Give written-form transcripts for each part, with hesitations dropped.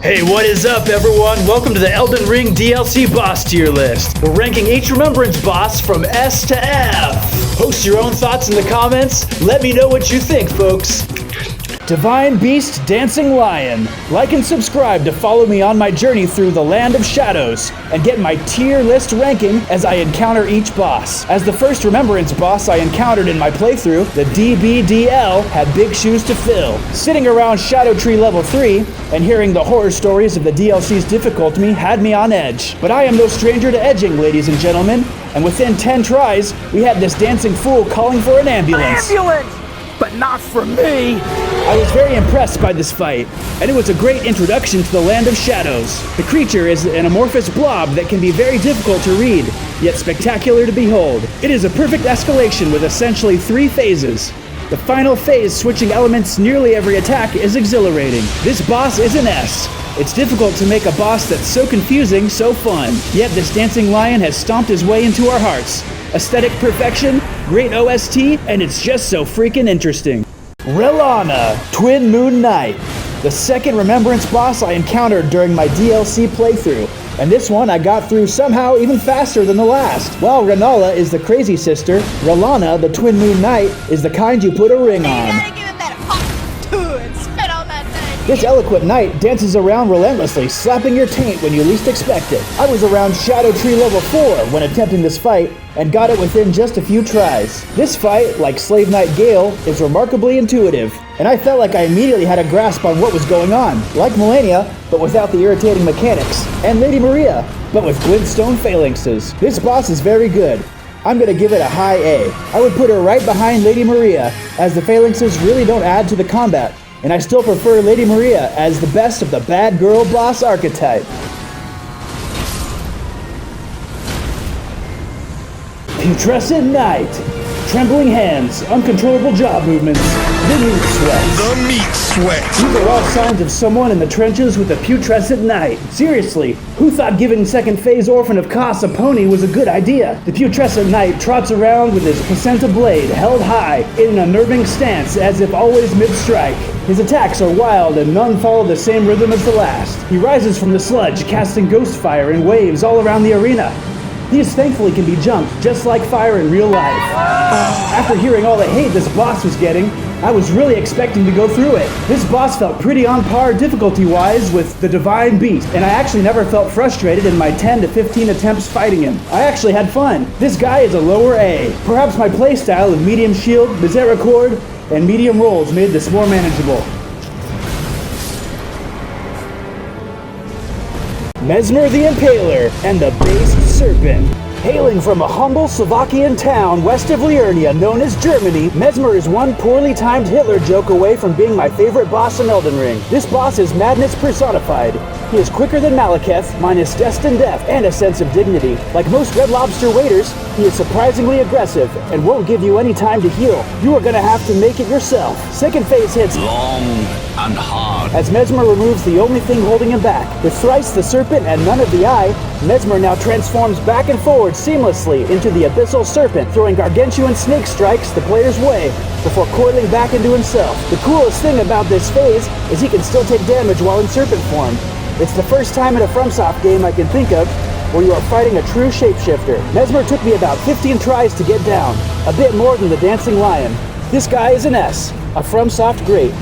Hey, what is up, everyone? Welcome to the Elden Ring DLC boss tier list. We're ranking each Remembrance boss from S to F. Post your own thoughts in the comments. Let me know what you think, folks. Divine Beast Dancing Lion. Like and subscribe to follow me on my journey through the Land of Shadows and get my tier list ranking as I encounter each boss. As the first Remembrance boss I encountered in my playthrough, the DBDL had big shoes to fill. Sitting around Shadow Tree level 3 and hearing the horror stories of the DLC's difficulty had me on edge. But I am no stranger to edging, ladies and gentlemen, and within 10 tries, we had this dancing fool calling for an ambulance. An ambulance! But not for me! I was very impressed by this fight, and it was a great introduction to the Land of Shadows. The creature is an amorphous blob that can be very difficult to read, yet spectacular to behold. It is a perfect escalation with essentially 3 phases. The final phase, switching elements nearly every attack, is exhilarating. This boss is an S. It's difficult to make a boss that's so confusing, so fun. Yet this dancing lion has stomped his way into our hearts. Aesthetic perfection, great OST, and it's just so freaking interesting. Relana, Twin Moon Knight. The second Remembrance boss I encountered during my DLC playthrough. And this one I got through somehow even faster than the last. While Renala is the crazy sister, Relana, the Twin Moon Knight, is the kind you put a ring on. You gotta give him that hot and spit on that thing. This eloquent knight dances around relentlessly, slapping your taint when you least expect it. I was around Shadow Tree level 4 when attempting this fight, and got it within just a few tries. This fight, like Slave Knight Gale, is remarkably intuitive, and I felt like I immediately had a grasp on what was going on. Like Melania, but without the irritating mechanics, and Lady Maria, but with glintstone phalanxes. This boss is very good. I'm gonna give it a high A. I would put her right behind Lady Maria, as the phalanxes really don't add to the combat, and I still prefer Lady Maria as the best of the bad girl boss archetype. Putrescent Knight. Trembling hands, uncontrollable jaw movements, the meat sweats. The meat sweat. These are all signs of someone in the trenches with a putrescent knight. Seriously, who thought giving second phase Orphan of Kos a pony was a good idea? The putrescent knight trots around with his placenta blade held high in an unnerving stance as if always mid-strike. His attacks are wild and none follow the same rhythm as the last. He rises from the sludge, casting ghost fire in waves all around the arena. These thankfully can be jumped, just like fire in real life. After hearing all the hate this boss was getting, I was really expecting to go through it. This boss felt pretty on par difficulty-wise with the Divine Beast, and I actually never felt frustrated in my 10 to 15 attempts fighting him. I actually had fun. This guy is a lower A. Perhaps my playstyle of medium shield, misericord, and medium rolls made this more manageable. Mesmer the Impaler and the Based Serpent. Hailing from a humble Slovakian town west of Liurnia known as Germany, Mesmer is one poorly timed Hitler joke away from being my favorite boss in Elden Ring. This boss is madness personified. He is quicker than Malekith, minus destined death and a sense of dignity. Like most Red Lobster waiters, he is surprisingly aggressive and won't give you any time to heal. You are gonna have to make it yourself. Second phase hits Long and hard. as Mesmer removes the only thing holding him back. With thrice the serpent and none of the eye, Mesmer now transforms back and forward seamlessly into the abyssal serpent, throwing gargantuan snake strikes the player's way before coiling back into himself. The coolest thing about this phase is he can still take damage while in serpent form. It's the first time in a FromSoft game I can think of where you are fighting a true shapeshifter. Mesmer took me about 15 tries to get down, a bit more than the Dancing Lion. This guy is an S, a FromSoft great.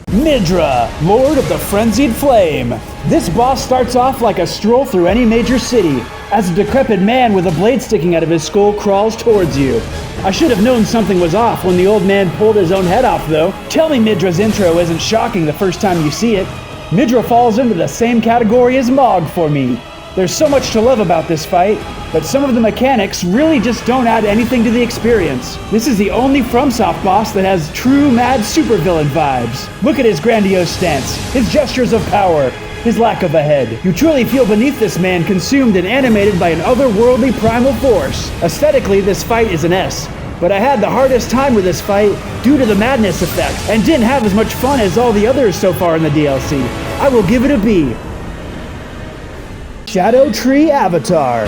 Midra, Lord of the Frenzied Flame. This boss starts off like a stroll through any major city, as a decrepit man with a blade sticking out of his skull crawls towards you. I should have known something was off when the old man pulled his own head off though. Tell me Midra's intro isn't shocking the first time you see it. Midra falls into the same category as Mog for me. There's so much to love about this fight, but some of the mechanics really just don't add anything to the experience. This is the only FromSoft boss that has true mad supervillain vibes. Look at his grandiose stance, his gestures of power, his lack of a head. You truly feel beneath this man, consumed and animated by an otherworldly primal force. Aesthetically, this fight is an S, but I had the hardest time with this fight due to the madness effect, and didn't have as much fun as all the others so far in the DLC. I will give it a B. Shadow Tree Avatar.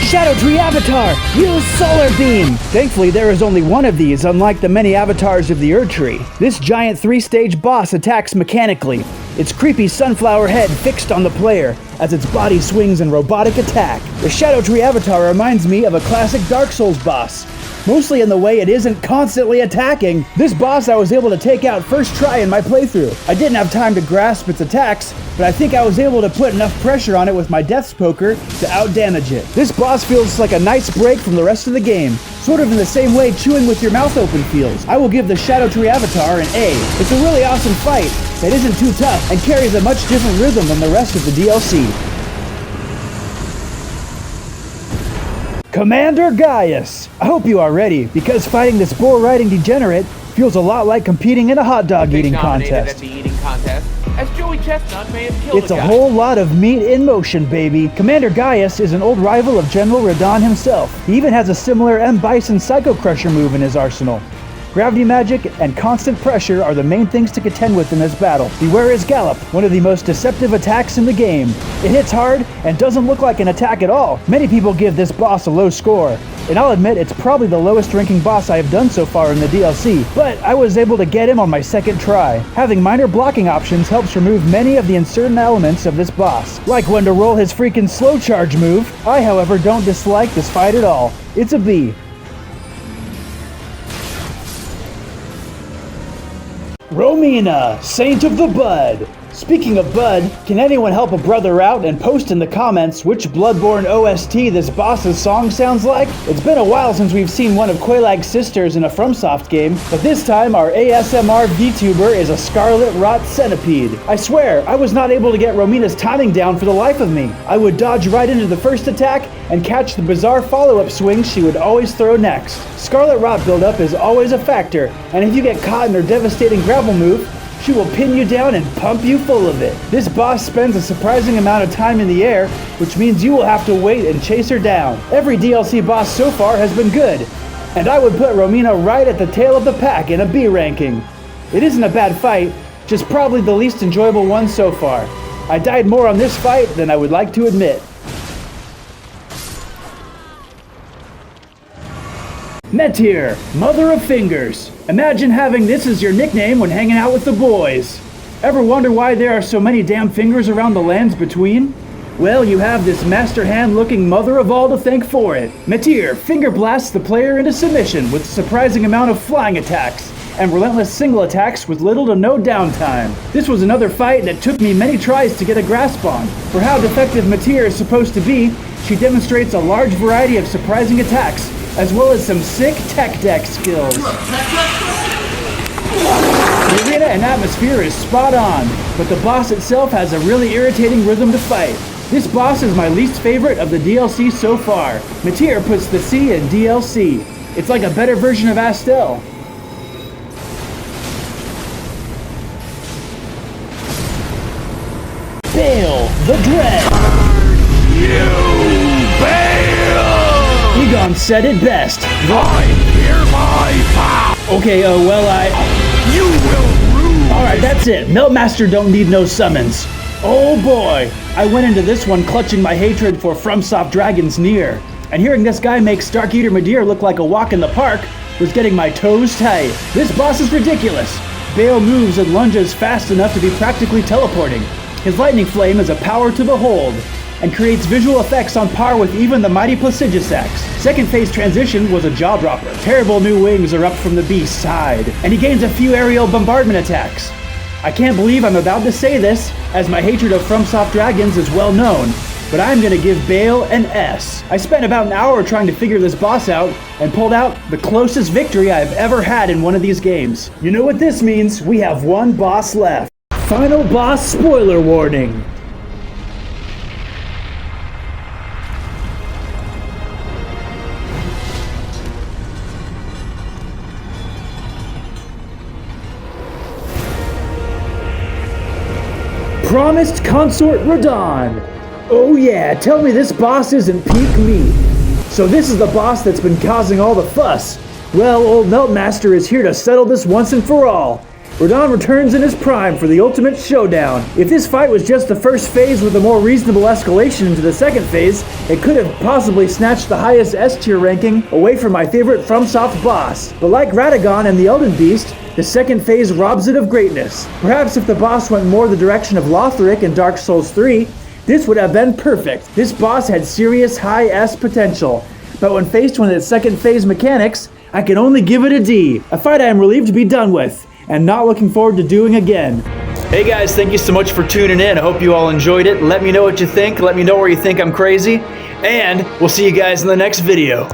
Shadow Tree Avatar! Use Solar Beam! Thankfully, there is only one of these, unlike the many avatars of the Erd Tree. This giant 3-stage boss attacks mechanically, its creepy sunflower head fixed on the player as its body swings in robotic attack. The Shadow Tree Avatar reminds me of a classic Dark Souls boss, mostly in the way it isn't constantly attacking. This boss I was able to take out first try in my playthrough. I didn't have time to grasp its attacks, but I think I was able to put enough pressure on it with my Death's Poker to outdamage it. This boss feels like a nice break from the rest of the game, sort of in the same way chewing with your mouth open feels. I will give the Shadow Tree Avatar an A. It's a really awesome fight that isn't too tough and carries a much different rhythm than the rest of the DLC. Commander Gaius! I hope you are ready, because fighting this bull-riding degenerate feels a lot like competing in a hot dog eating contest. At the eating contest, as Joey Chestnut may have killed It's a whole lot of meat in motion, baby. Commander Gaius is an old rival of General Radahn himself. He even has a similar M. Bison Psycho Crusher move in his arsenal. Gravity magic and constant pressure are the main things to contend with in this battle. Beware his Gallop, one of the most deceptive attacks in the game. It hits hard and doesn't look like an attack at all. Many people give this boss a low score, and I'll admit it's probably the lowest ranking boss I have done so far in the DLC, but I was able to get him on my second try. Having minor blocking options helps remove many of the uncertain elements of this boss, like when to roll his freaking slow charge move. I, however, don't dislike this fight at all. It's a B. Romina, Saint of the Bud. Speaking of Bud, can anyone help a brother out and post in the comments which Bloodborne OST this boss's song sounds like? It's been a while since we've seen one of Quaylag's sisters in a FromSoft game, but this time our ASMR VTuber is a Scarlet Rot Centipede. I swear, I was not able to get Romina's timing down for the life of me. I would dodge right into the first attack and catch the bizarre follow-up swings she would always throw next. Scarlet Rot buildup is always a factor, and if you get caught in her devastating grapple move, she will pin you down and pump you full of it. This boss spends a surprising amount of time in the air, which means you will have to wait and chase her down. Every DLC boss so far has been good, and I would put Romina right at the tail of the pack in a B ranking. It isn't a bad fight, just probably the least enjoyable one so far. I died more on this fight than I would like to admit. Metir, Mother of Fingers. Imagine having this as your nickname when hanging out with the boys. Ever wonder why there are so many damn fingers around the lands between? Well, you have this master hand looking mother of all to thank for it. Metir finger blasts the player into submission with a surprising amount of flying attacks and relentless single attacks with little to no downtime. This was another fight that took me many tries to get a grasp on. For how defective Metir is supposed to be, she demonstrates a large variety of surprising attacks, as well as some sick tech deck skills. The arena and atmosphere is spot on, but the boss itself has a really irritating rhythm to fight. This boss is my least favorite of the DLC so far. Metir puts the C in DLC. It's like a better version of Astel. Bale, the Dread. Egon said it best. I hereby vow. Okay, You will rue. Alright, that's it. Meltmaster don't need no summons. Oh boy! I went into this one clutching my hatred for FromSoft Dragon's Near, and hearing this guy make Starkeater Medir look like a walk in the park was getting my toes tight. This boss is ridiculous. Bale moves and lunges fast enough to be practically teleporting. His lightning flame is a power to behold, and creates visual effects on par with even the mighty Placidusax. Second phase transition was a jaw-dropper. Terrible new wings are up from the beast's side, and he gains a few aerial bombardment attacks. I can't believe I'm about to say this, as my hatred of FromSoft Dragons is well known, but I'm gonna give Bale an S. I spent about an hour trying to figure this boss out, and pulled out the closest victory I've ever had in one of these games. You know what this means? We have one boss left. Final boss spoiler warning. Promised Consort Radahn. Oh yeah, tell me this boss isn't peak meat. So this is the boss that's been causing all the fuss. Well, old Meltmaster is here to settle this once and for all. Radahn returns in his prime for the ultimate showdown. If this fight was just the first phase with a more reasonable escalation into the second phase, it could have possibly snatched the highest S tier ranking away from my favorite FromSoft boss. But like Radagon and the Elden Beast, the second phase robs it of greatness. Perhaps if the boss went more the direction of Lothric in Dark Souls 3, this would have been perfect. This boss had serious high S potential, but when faced with its second phase mechanics, I can only give it a D. A fight I am relieved to be done with, and not looking forward to doing again. Hey guys, thank you so much for tuning in. I hope you all enjoyed it. Let me know what you think. Let me know where you think I'm crazy. And we'll see you guys in the next video.